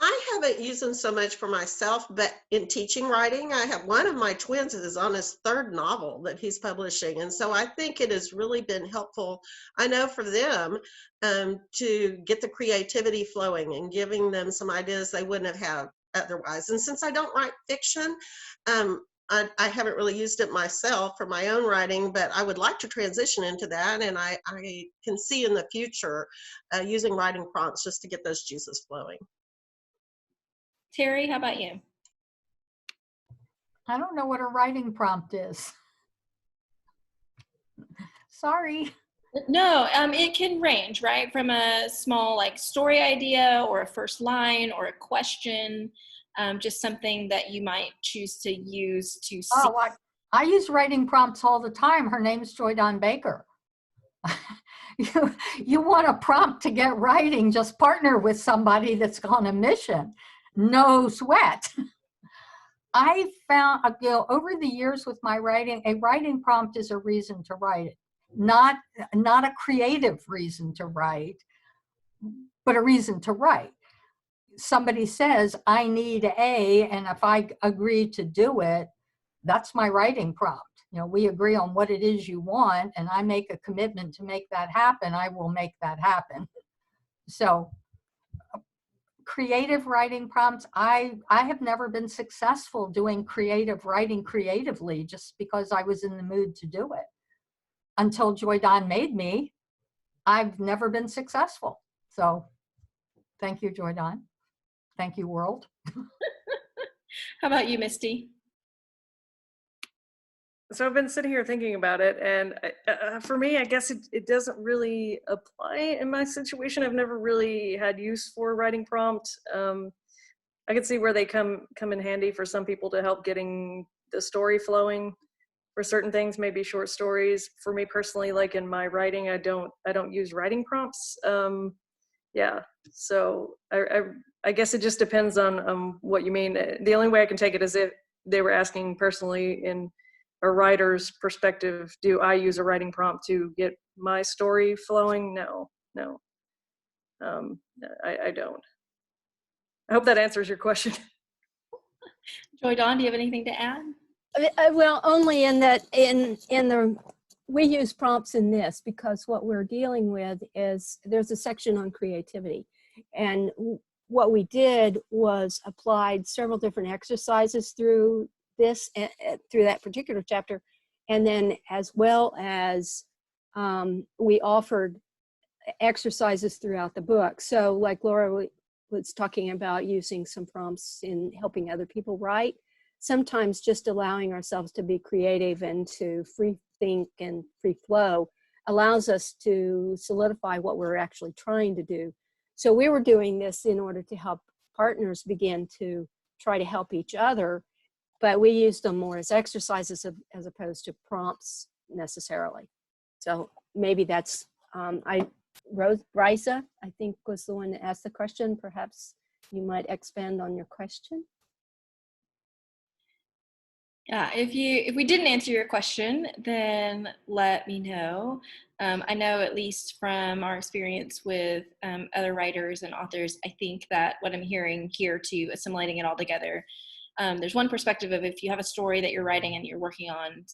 I haven't used them so much for myself, but in teaching writing, I have one of my twins is on his 3rd novel that he's publishing. And so I think it has really been helpful, I know for them, to get the creativity flowing and giving them some ideas they wouldn't have had otherwise. And since I don't write fiction, I haven't really used it myself for my own writing, but I would like to transition into that. And I can see in the future using writing prompts just to get those juices flowing. Terri, how about you? I don't know what a writing prompt is. Sorry. No, it can range, right? From a small like story idea or a first line or a question, just something that you might choose to use to see. Oh, I use writing prompts all the time. Her name's Joy Dawn Baker. You want a prompt to get writing, just partner with somebody that's on a mission. No sweat. I found, over the years with my writing, a writing prompt is a reason to write it, not a creative reason to write, but a reason to write. Somebody says, I need A, and if I agree to do it, that's my writing prompt. We agree on what it is you want, and I make a commitment to make that happen, I will make that happen. So creative writing prompts, I have never been successful doing creative writing creatively just because I was in the mood to do it. Until Joy Don made me, I've never been successful. So thank you, Joy Don. Thank you, world. How about you, Misty? So I've been sitting here thinking about it, and for me, I guess it doesn't really apply in my situation. I've never really had use for writing prompt. I can see where they come in handy for some people to help getting the story flowing for certain things, maybe short stories. For me personally, like in my writing, I don't use writing prompts. Yeah, so I guess it just depends on what you mean. The only way I can take it is if they were asking personally in a writer's perspective, do I use a writing prompt to get my story flowing? No, I don't. I hope that answers your question. Joy Don, do you have anything to add? Well, only in that we use prompts in this because what we're dealing with is there's a section on creativity, and what we did was applied several different exercises through this through that particular chapter, and then as well as we offered exercises throughout the book. So like Laura was talking about using some prompts in helping other people write, sometimes just allowing ourselves to be creative and to free think and free flow allows us to solidify what we're actually trying to do. So we were doing this in order to help partners begin to try to help each other, but we used them more as exercises as opposed to prompts necessarily. So maybe that's, Risa, I think, was the one that asked the question. Perhaps you might expand on your question. Yeah, if we didn't answer your question, then let me know. I know, at least from our experience with other writers and authors, I think that what I'm hearing here too, assimilating it all together, there's one perspective of if you have a story that you're writing and you're working on,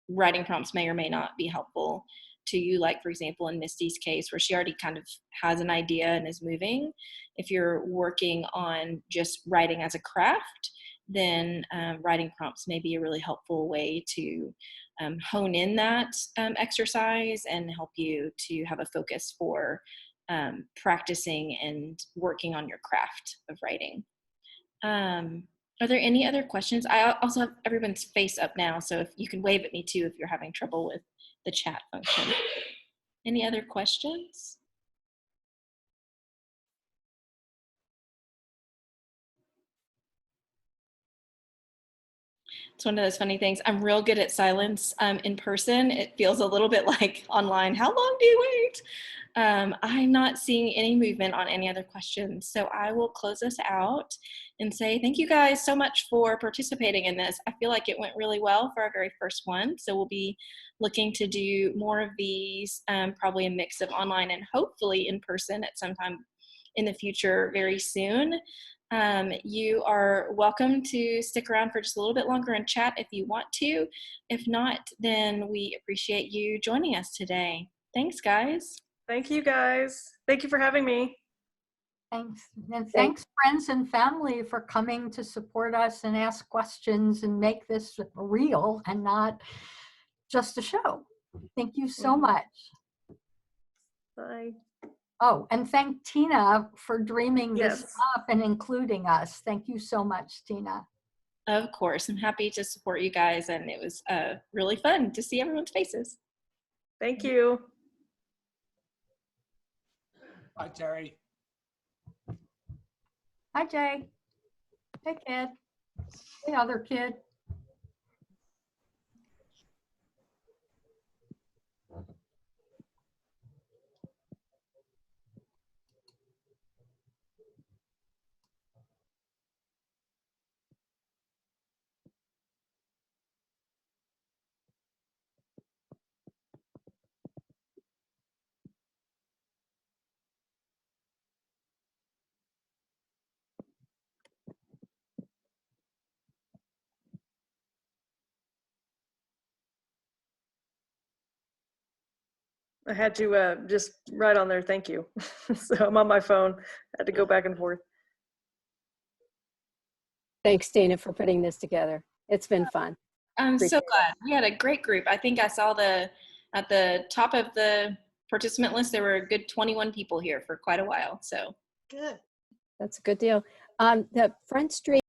writing prompts may or may not be helpful to you. Like, for example, in Misty's case, where she already kind of has an idea and is moving. If you're working on just writing as a craft, then writing prompts may be a really helpful way to hone in that exercise and help you to have a focus for practicing and working on your craft of writing. Are there any other questions? I also have everyone's face up now, so if you can wave at me too if you're having trouble with the chat function. Any other questions? It's one of those funny things. I'm real good at silence in person. It feels a little bit like online. How long do you wait? I'm not seeing any movement on any other questions. So I will close us out and say thank you guys so much for participating in this. I feel like it went really well for our very first one. So we'll be looking to do more of these, probably a mix of online and hopefully in person at some time in the future very soon. You are welcome to stick around for just a little bit longer and chat if you want to. If not, then we appreciate you joining us today. Thanks, guys. Thank you, guys. Thank you for having me. Thanks. And thanks, friends and family, for coming to support us and ask questions and make this real and not just a show. Thank you so much. Bye. Oh, and thank Tina for dreaming this Yes. up and including us. Thank you so much, Tina. Of course, I'm happy to support you guys, and it was really fun to see everyone's faces. Thank you. Hi, Terry. Hi, Jay. Hey, kid. Hey, other kid. I had to just write on there, thank you. So I'm on my phone, had to go back and forth. Thanks, Dana, for putting this together. It's been fun. I'm so Appreciate it. glad. We had a great group. I think I saw at the top of the participant list, there were a good 21 people here for quite a while. So Good. That's a good deal. The Front Street